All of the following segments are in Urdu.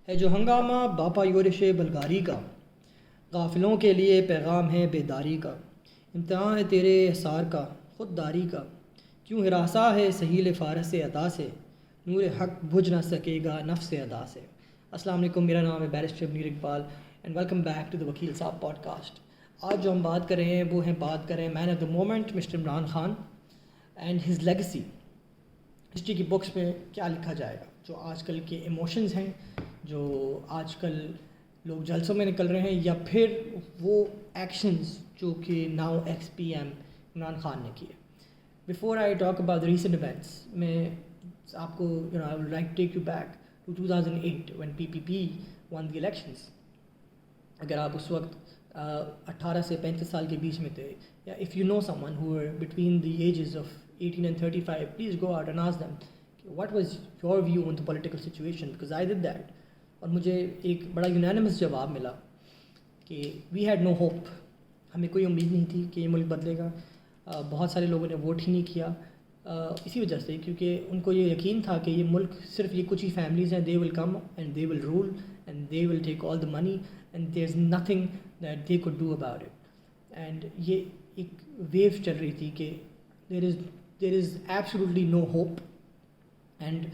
ہے جو ہنگامہ باپا یورش بلغاری کا، غافلوں کے لیے پیغام ہے بیداری کا، امتحان ہے تیرے احسار کا خود داری کا، کیوں ہراساں ہے سہیل فارس عطا سے، نور حق بجھ نہ سکے گا نفس ادا سے۔ السلام علیکم، میرا نام ہے barrister Amir Iqbal and welcome back to the وکیل صاحب پوڈ کاسٹ۔ آج جو ہم بات کر رہے ہیں وہ بات کر رہے ہیں man of the moment mister Imran Khan and his legacy. History کی بکس میں کیا لکھا جائے گا، جو آج کل کے ایموشنز ہیں، جو آج کل لوگ جلسوں میں نکل رہے ہیں، یا پھر وہ ایکشنز جو کہ now ex P M Imran Khan نے کیے۔ Before I talk about recent events, میں آپ کو I would like take you back to 2008 when PPP won the elections۔ اگر آپ اس وقت 18 سے 35 سال کے بیچ میں تھے، یا if you know someone who were between the ages of 18 and 35، please go out and ask them what was your view on the political situation, because I did that. اور مجھے ایک بڑا یونینمس جواب ملا کہ وی ہیڈ نو ہوپ، ہمیں کوئی امید نہیں تھی کہ یہ ملک بدلے گا۔ بہت سارے لوگوں نے ووٹ ہی نہیں کیا اسی وجہ سے، کیونکہ ان کو یہ یقین تھا کہ یہ ملک صرف یہ کچھ ہی فیملیز ہیں، they will come and they will rule and they will take all the money and there is nothing that they could do about it. And یہ ایک ویو چل رہی تھی کہ there is absolutely no hope, and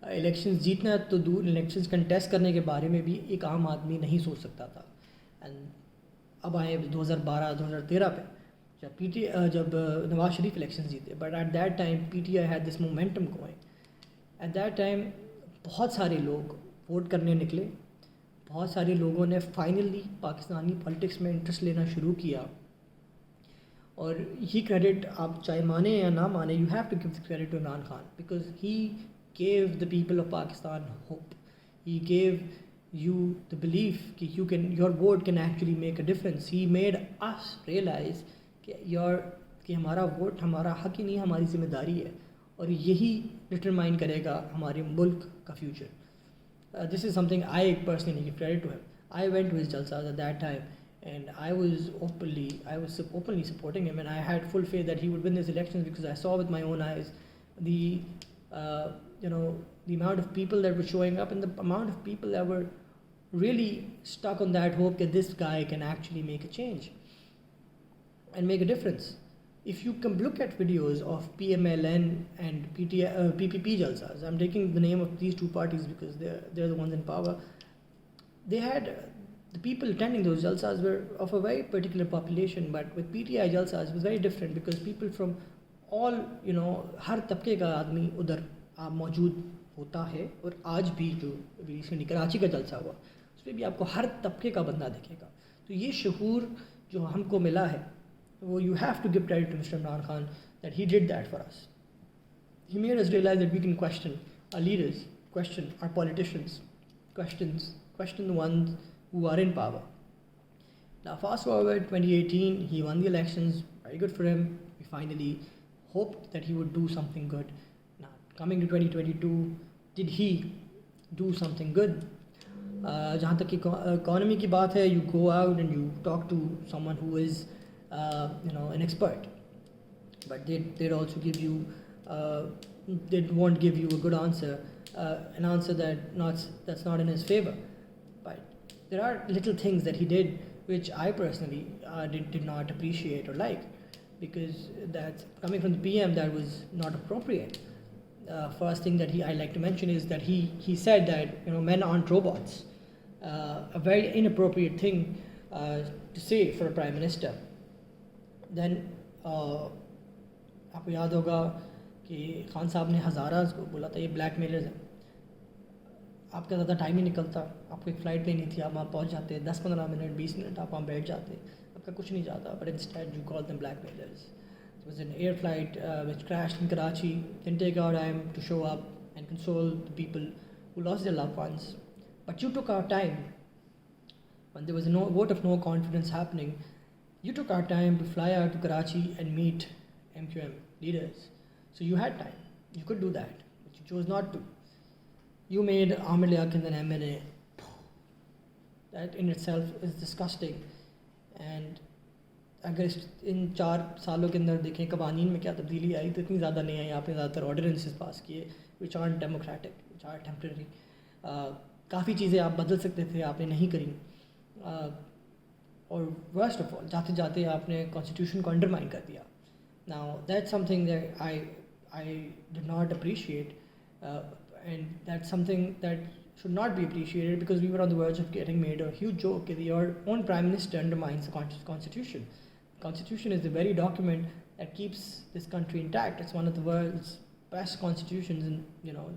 elections جیتنا تو دور، الیکشنز کنٹیسٹ کرنے کے بارے میں بھی ایک عام آدمی نہیں سوچ سکتا تھا۔ اینڈ اب آئے 2012-2013 پہ، جب نواز شریف الیکشن جیتے، but at that time P T I had this momentum going. At that time بہت سارے لوگ ووٹ کرنے نکلے، بہت سارے لوگوں نے فائنلی پاکستانی پالیٹکس میں انٹرسٹ لینا شروع کیا۔ اور یہ کریڈٹ آپ چاہے مانیں یا نہ مانیں، you have to give the credit to Imran Khan, because he gave the people of Pakistan hope, he gave you the belief کہ your vote can actually make a difference. He made us realise کہ ہمارا ووٹ ہمارا حق ہی نہیں، ہماری ذمہ داری ہے، اور یہی ڈٹرمائن کرے گا ہمارے ملک کا future. This is something I personally give credit to him. I went to his جلساز at that time and I was openly supporting him, and I had full faith that he would win these elections, because I saw with my own eyes the the amount of people that were showing up and the amount of people that were really stuck on that hope that this guy can actually make a change and make a difference. If you can look at videos of PMLN and PPP jalsas, I'm taking the name of these two parties because they're the ones in power. They had the people attending those jalsas were of a very particular population, but with PTI jalsas it was very different, because people from all ہر طبقے کا آدمی ادھر موجود ہوتا ہے۔ اور آج بھی جو ریسنٹلی کراچی کا جلسہ ہوا، اس میں بھی آپ کو ہر طبقے کا بندہ دکھے گا۔ تو یہ شعور جو ہم کو ملا ہے، وہ you have to give credit to Mr Imran Khan that he did that for us. He made us realise that we can question our leaders, question our politicians, question the ones who are in power. Now fast forward 2018, he won the elections, very good for him. We finally hoped that he would do something good. Now coming to 2022, did he do something good? جہاں تک کہ economy کی بات ہے، you go out and you talk to someone who is an expert, but they'd also give you they won't give you a good answer, an answer that's not in his favor. But there are little things that he did which I personally did not appreciate or like, because that's coming from the PM, that was not appropriate. First thing that I like to mention is that he said that men aren't robots, a very inappropriate thing to say for a prime minister. Then آپ کو یاد ہوگا کہ خان صاحب نے ہزاراز کو بولا تھا یہ بلیک میلرز ہیں، آپ کا زیادہ ٹائم ہی نکلتا، آپ کو ایک فلائٹ لینی تھی، آپ وہاں پہنچ جاتے 10-15 منٹ 20 منٹ آپ وہاں بیٹھ جاتے، آپ کا کچھ نہیں جاتا، but instead you call them black mailers. It was an air flight which crashed in Karachi, didn't take our time to show up and console the people who lost their loved ones, but you took our time when there was a vote of no confidence happening. You took our time to fly out to Karachi and meet MQM leaders. So you had time, you could do that, but you chose not to. You made Amir Liaquat an MNA. That in itself is disgusting. And اگر ان 4 سالوں کے اندر دیکھیں قوانین میں کیا تبدیلی آئی، تو اتنی زیادہ نہیں آئی۔ آپ نے زیادہ تر آرڈیننسز پاس کیے which aren't democratic, which are temporary. کافی چیزیں آپ بدل سکتے تھے، آپ نے نہیں کریں. اور ورسٹ آف آل جاتے جاتے آپ نے کانسٹیٹیوشن کو انڈرمائن کر دیا. Now that some thing that I do not appreciate, and that some thing that should not be appreciated because we were on the verge of getting made a huge joke that your own prime minister undermines the constitution. Constitution is the very document that keeps this country intact. It's one of the world's best constitutions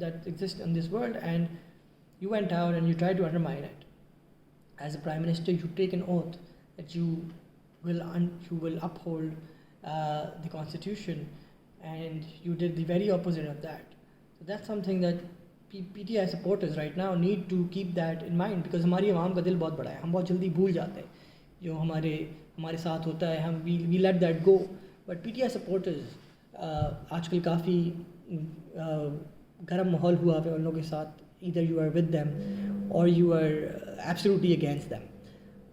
that exist in this world, and you went out and you tried to undermine it. As a prime minister, you take an oath that you will uphold the constitution, and you did the very opposite of that. So that's something that PTI supporters right now need to keep that in mind, because ہماری عوام کا دل بہت بڑا ہے. ہم بہت جلدی بھول جاتے ہیں جو ہمارے ساتھ ہوتا ہے, ہم we let that go. But PTI supporters آج کل کافی گرم ماحول ہوا ہے ان لوگوں کے ساتھ. either you are with them or you are absolutely against them.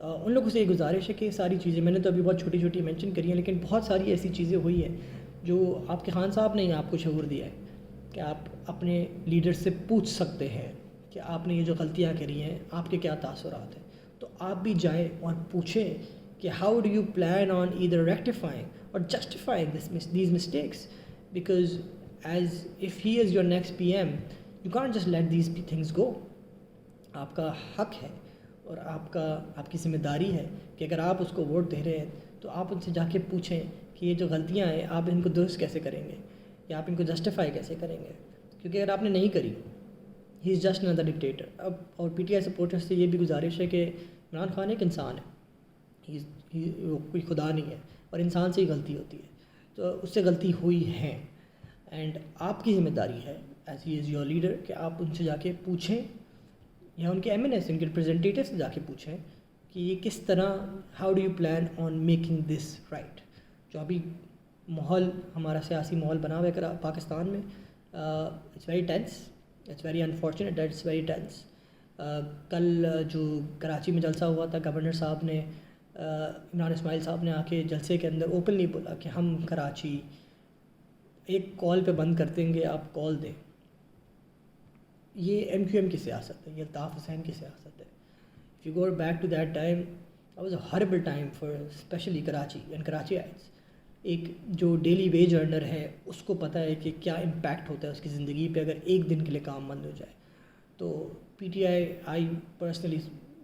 ان لوگوں سے یہ گزارش ہے کہ ساری چیزیں میں نے تو ابھی بہت چھوٹی چھوٹی مینشن کری ہیں, لیکن بہت ساری ایسی چیزیں ہوئی ہیں جو آپ کے خان صاحب نے آپ کو شعور دیا ہے کہ آپ اپنے لیڈر سے پوچھ سکتے ہیں کہ آپ نے یہ جو غلطیاں کری ہیں آپ کے کیا تاثرات ہیں. تو آپ بھی جائیں اور پوچھیں کہ how do you plan on either rectifying اور justifying these mistakes, because as if he is your next PM you can't just let these things go. آپ کا حق ہے اور آپ کی ذمہ داری ہے کہ اگر آپ اس کو ووٹ دے رہے ہیں تو آپ ان سے جا کے پوچھیں کہ یہ جو غلطیاں ہیں آپ ان کو درست کیسے کریں گے یا آپ ان کو جسٹیفائی کیسے کریں گے. کیونکہ اگر آپ نے نہیں کری, ہی از جسٹ another dictator. اب اور PTI سپورٹرز سے یہ بھی گزارش ہے کہ عمران خان ایک انسان ہے, کوئی خدا نہیں ہے, اور انسان سے ہی غلطی ہوتی ہے, تو اس سے غلطی ہوئی ہے, اینڈ آپ کی ذمہ داری ہے as he is your leader کہ آپ ان سے جا کے پوچھیں یا ان کے MNS ان کے ریپرزینٹیٹیو سے جا کے پوچھیں کہ یہ کس طرح how do you plan on making this right. جو ابھی ماحول ہمارا سیاسی ماحول بنا ہوا ہے پاکستان میں, it's very tense, it's very unfortunate that it's very tense. کل جو کراچی میں جلسہ ہوا تھا, گورنر صاحب نے عمران اسماعیل صاحب نے آ کے جلسے کے اندر اوپنلی بولا کہ ہم کراچی ایک کال پہ بند کر دیں گے, آپ کال دیں. یہ MQM کی سیاست ہے, یہ الطاف حسین کی سیاست ہے. If you go back to that time, that was a horrible time for especially Karachi and Karachiites. ایک جو ڈیلی ویج ارنر ہے اس کو پتہ ہے کہ کیا امپیکٹ ہوتا ہے اس کی زندگی پہ اگر ایک دن کے لیے کام بند ہو جائے. تو PTI آئی پرسنلی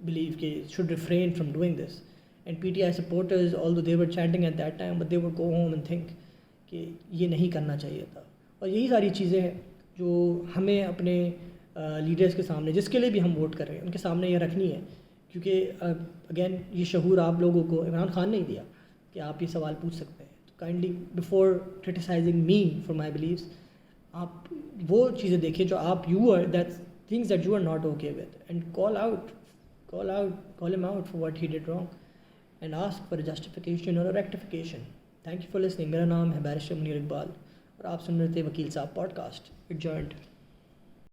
بلیو کہ should refrain from doing this, and PTI supporters although they were chanting at that time but they would go home and think کہ یہ نہیں کرنا چاہیے تھا. اور یہی ساری چیزیں ہیں جو ہمیں اپنے لیڈرز کے سامنے, جس کے لیے بھی ہم ووٹ کر رہے ہیں, ان کے سامنے یہ رکھنی ہے. کیونکہ اگین یہ شعور آپ لوگوں کو عمران خان نے ہی دیا کہ آپ یہ سوال پوچھ سکتے ہیں. تو kindly before criticising me for my beliefs, آپ وہ چیزیں دیکھیں جو آپ you are that things that you are not okay with, and call him out for what he did wrong and ask for a justification or a rectification. Thank you for listening. میرا نام ہے بیرسٹر منیر اقبال اور آپ سن رہے تھے وکیل صاحب پوڈ کاسٹ. Adjourned.